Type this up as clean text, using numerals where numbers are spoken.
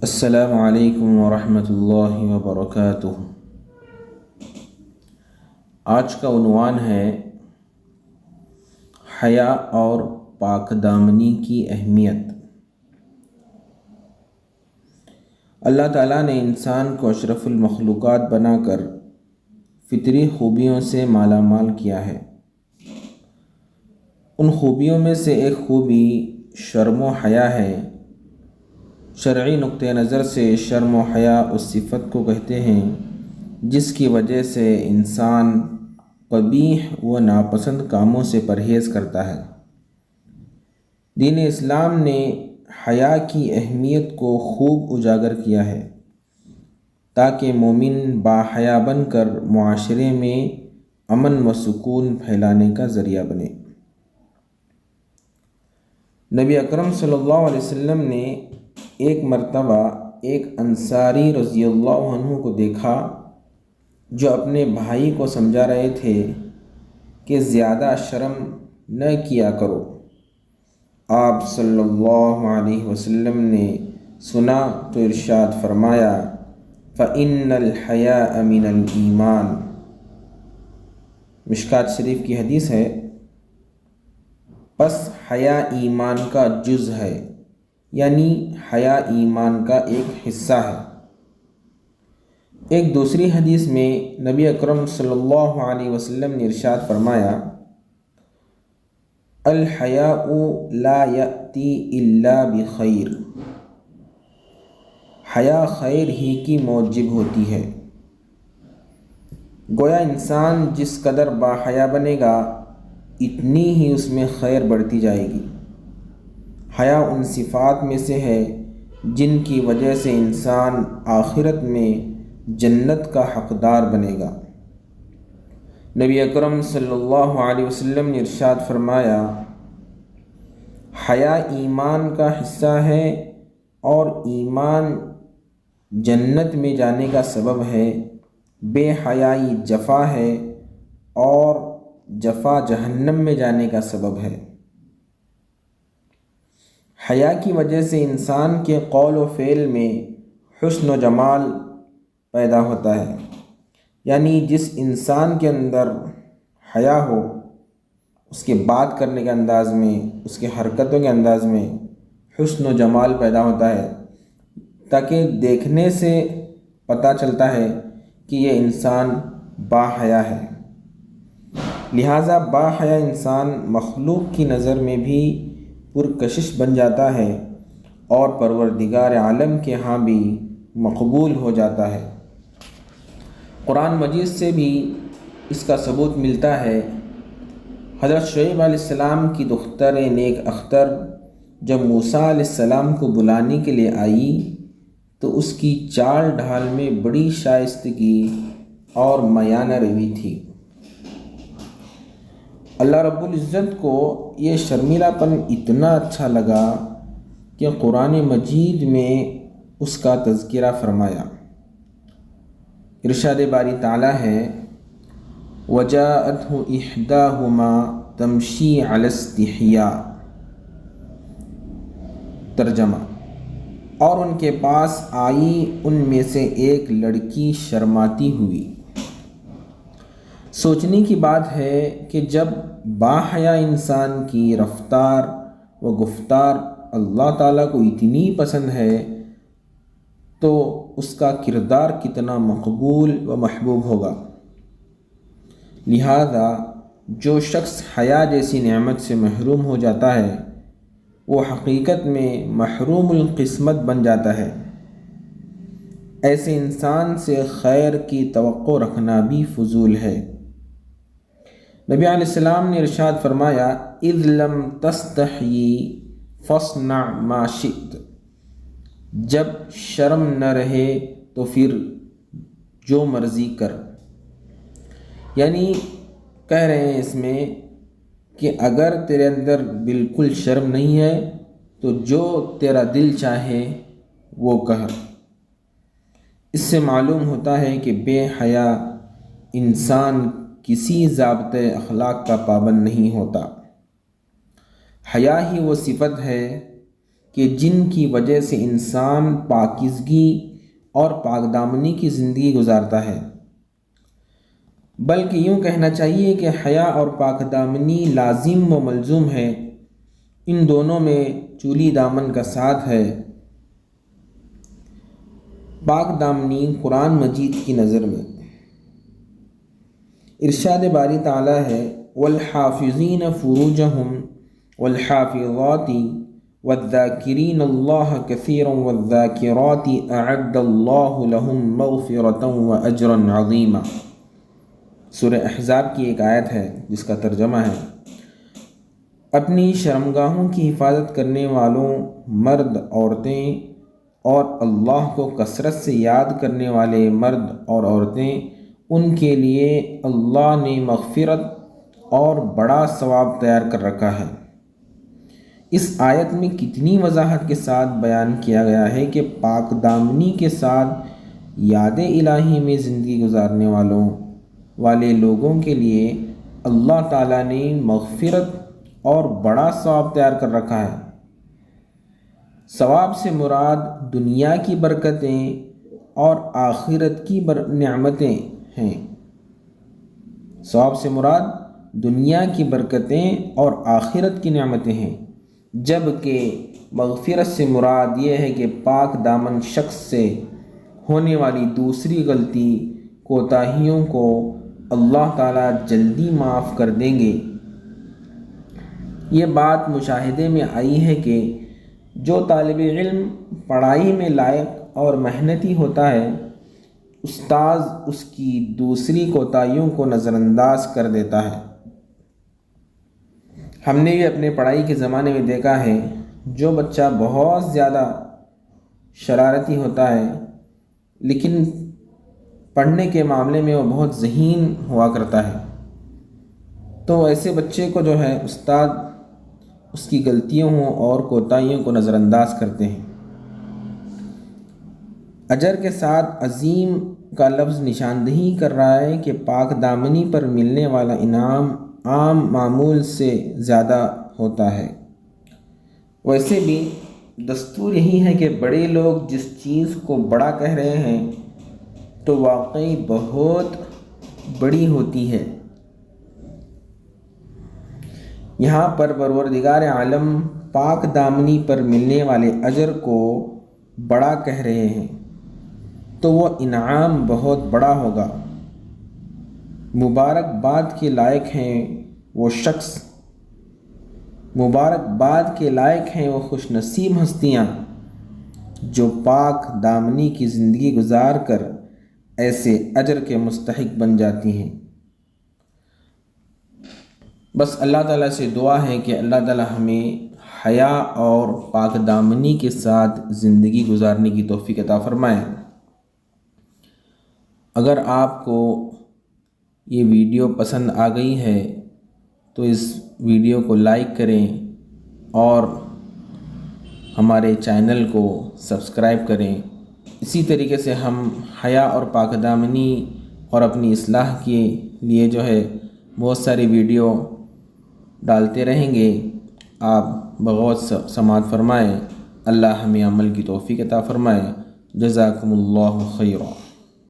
السلام علیکم ورحمۃ اللہ وبرکاتہ۔ آج کا عنوان ہے حیا اور پاک دامنی کی اہمیت۔ اللہ تعالیٰ نے انسان کو اشرف المخلوقات بنا کر فطری خوبیوں سے مالا مال کیا ہے۔ ان خوبیوں میں سے ایک خوبی شرم و حیا ہے۔ شرعی نقطہ نظر سے شرم و حیا اس صفت کو کہتے ہیں جس کی وجہ سے انسان قبیح و ناپسند کاموں سے پرہیز کرتا ہے۔ دین اسلام نے حیا کی اہمیت کو خوب اجاگر کیا ہے تاکہ مومن باحیا بن کر معاشرے میں امن و سکون پھیلانے کا ذریعہ بنے۔ نبی اکرم صلی اللہ علیہ وسلم نے ایک مرتبہ ایک انصاری رضی اللہ عنہ کو دیکھا جو اپنے بھائی کو سمجھا رہے تھے کہ زیادہ شرم نہ کیا کرو۔ آپ صلی اللہ علیہ وسلم نے سنا تو ارشاد فرمایا فَإِنَّ الْحَيَاءَ مِنَ الْإِيمَانِ۔ مشکوٰۃ شریف کی حدیث ہے، پس حیا ایمان کا جز ہے، یعنی حیا ایمان کا ایک حصہ ہے۔ ایک دوسری حدیث میں نبی اکرم صلی اللہ علیہ وسلم نے ارشاد فرمایا الحیاء لا یأتی الا بخیر۔ حیا خیر ہی کی موجب ہوتی ہے۔ گویا انسان جس قدر باحیا بنے گا اتنی ہی اس میں خیر بڑھتی جائے گی۔ حیا ان صفات میں سے ہے جن کی وجہ سے انسان آخرت میں جنت کا حقدار بنے گا۔ نبی اکرم صلی اللہ علیہ وسلم نے ارشاد فرمایا حیا ایمان کا حصہ ہے اور ایمان جنت میں جانے کا سبب ہے، بے حیائی جفا ہے اور جفا جہنم میں جانے کا سبب ہے۔ حیا کی وجہ سے انسان کے قول و فعل میں حسن و جمال پیدا ہوتا ہے، یعنی جس انسان کے اندر حیا ہو اس کے بات کرنے کے انداز میں، اس کے حرکتوں کے انداز میں حسن و جمال پیدا ہوتا ہے، تاکہ دیکھنے سے پتہ چلتا ہے کہ یہ انسان باحیا ہے۔ لہٰذا باحیا انسان مخلوق کی نظر میں بھی پرکشش بن جاتا ہے اور پروردگار عالم کے ہاں بھی مقبول ہو جاتا ہے۔ قرآن مجید سے بھی اس کا ثبوت ملتا ہے۔ حضرت شعیب علیہ السلام کی دختر نیک اختر جب موسیٰ علیہ السلام کو بلانے کے لیے آئی تو اس کی چال ڈھال میں بڑی شائستگی اور میانہ روی تھی۔ اللہ رب العزت کو یہ شرمیلا پن اتنا اچھا لگا کہ قرآن مجید میں اس کا تذکرہ فرمایا۔ ارشاد باری تعالیٰ ہے وَجَاءَتْهُ إِحْدَاهُمَا تَمْشِي عَلَى اسْتِحْيَاءٍ۔ ترجمہ، اور ان کے پاس آئی ان میں سے ایک لڑکی شرماتی ہوئی۔ سوچنے کی بات ہے کہ جب باحیا انسان کی رفتار و گفتار اللہ تعالیٰ کو اتنی پسند ہے تو اس کا کردار کتنا مقبول و محبوب ہوگا۔ لہذا جو شخص حیا جیسی نعمت سے محروم ہو جاتا ہے وہ حقیقت میں محروم القسمت بن جاتا ہے۔ ایسے انسان سے خیر کی توقع رکھنا بھی فضول ہے۔ نبی علیہ السلام نے ارشاد فرمایا اذ لم تستحیی فاصنع ما شئت۔ جب شرم نہ رہے تو پھر جو مرضی کر۔ یعنی کہہ رہے ہیں اس میں کہ اگر تیرے اندر بالکل شرم نہیں ہے تو جو تیرا دل چاہے وہ کر۔ اس سے معلوم ہوتا ہے کہ بے حیا انسان کسی ضابطۂ اخلاق کا پابند نہیں ہوتا۔ حیا ہی وہ صفت ہے کہ جن کی وجہ سے انسان پاکیزگی اور پاک دامنی کی زندگی گزارتا ہے، بلکہ یوں کہنا چاہیے کہ حیا اور پاک دامنی لازم و ملزوم ہے۔ ان دونوں میں چولی دامن کا ساتھ ہے۔ پاک دامنی قرآن مجید کی نظر میں ارشاد باری تعالیٰ ہے والحافظین فروجہم والحافظات والذاکرین اللہ کثیرا والذاکرات اعد اللہ لہم مغفرۃ واجرا عظیما۔ سورہ احزاب کی ایک آیت ہے جس کا ترجمہ ہے اپنی شرمگاہوں کی حفاظت کرنے والوں مرد عورتیں اور اللہ کو کثرت سے یاد کرنے والے مرد اور عورتیں، ان کے لیے اللہ نے مغفرت اور بڑا ثواب تیار کر رکھا ہے۔ اس آیت میں کتنی وضاحت کے ساتھ بیان کیا گیا ہے کہ پاک دامنی کے ساتھ یاد الہی میں زندگی گزارنے والے لوگوں کے لیے اللہ تعالیٰ نے مغفرت اور بڑا ثواب تیار کر رکھا ہے۔ ثواب سے مراد دنیا کی برکتیں اور آخرت کی نعمتیں ہیں۔ ثواب سے مراد دنیا کی برکتیں اور آخرت کی نعمتیں ہیں، جبکہ مغفرت سے مراد یہ ہے کہ پاک دامن شخص سے ہونے والی دوسری غلطی کوتاہیوں کو اللہ تعالیٰ جلدی معاف کر دیں گے۔ یہ بات مشاہدے میں آئی ہے کہ جو طالب علم پڑھائی میں لائق اور محنتی ہوتا ہے، استاذ اس کی دوسری کوتاہیوں کو نظر انداز کر دیتا ہے۔ ہم نے بھی اپنے پڑھائی کے زمانے میں دیکھا ہے جو بچہ بہت زیادہ شرارتی ہوتا ہے لیکن پڑھنے کے معاملے میں وہ بہت ذہین ہوا کرتا ہے، تو ایسے بچے کو جو ہے استاد اس کی غلطیوں اور کوتاہیوں کو نظر انداز کرتے ہیں۔ اجر کے ساتھ عظیم کا لفظ نشاندہی کر رہا ہے کہ پاک دامنی پر ملنے والا انعام عام معمول سے زیادہ ہوتا ہے۔ ویسے بھی دستور یہی ہے کہ بڑے لوگ جس چیز کو بڑا کہہ رہے ہیں تو واقعی بہت بڑی ہوتی ہے۔ یہاں پر پروردگار عالم پاک دامنی پر ملنے والے اجر کو بڑا کہہ رہے ہیں تو وہ انعام بہت بڑا ہوگا۔ مبارک باد کے لائق ہیں وہ شخص، مبارک باد کے لائق ہیں وہ خوش نصیب ہستیاں جو پاک دامنی کی زندگی گزار کر ایسے اجر کے مستحق بن جاتی ہیں۔ بس اللہ تعالیٰ سے دعا ہے کہ اللہ تعالیٰ ہمیں حیا اور پاک دامنی کے ساتھ زندگی گزارنے کی توفیق عطا فرمائے۔ اگر آپ کو یہ ویڈیو پسند آ گئی ہے تو اس ویڈیو کو لائک کریں اور ہمارے چینل کو سبسکرائب کریں۔ اسی طریقے سے ہم حیا اور پاک دامنی اور اپنی اصلاح کے لیے جو ہے بہت ساری ویڈیو ڈالتے رہیں گے۔ آپ بغور سماعت فرمائیں۔ اللہ ہمیں عمل کی توفیق عطا فرمائے۔ جزاکم اللہ خیرا۔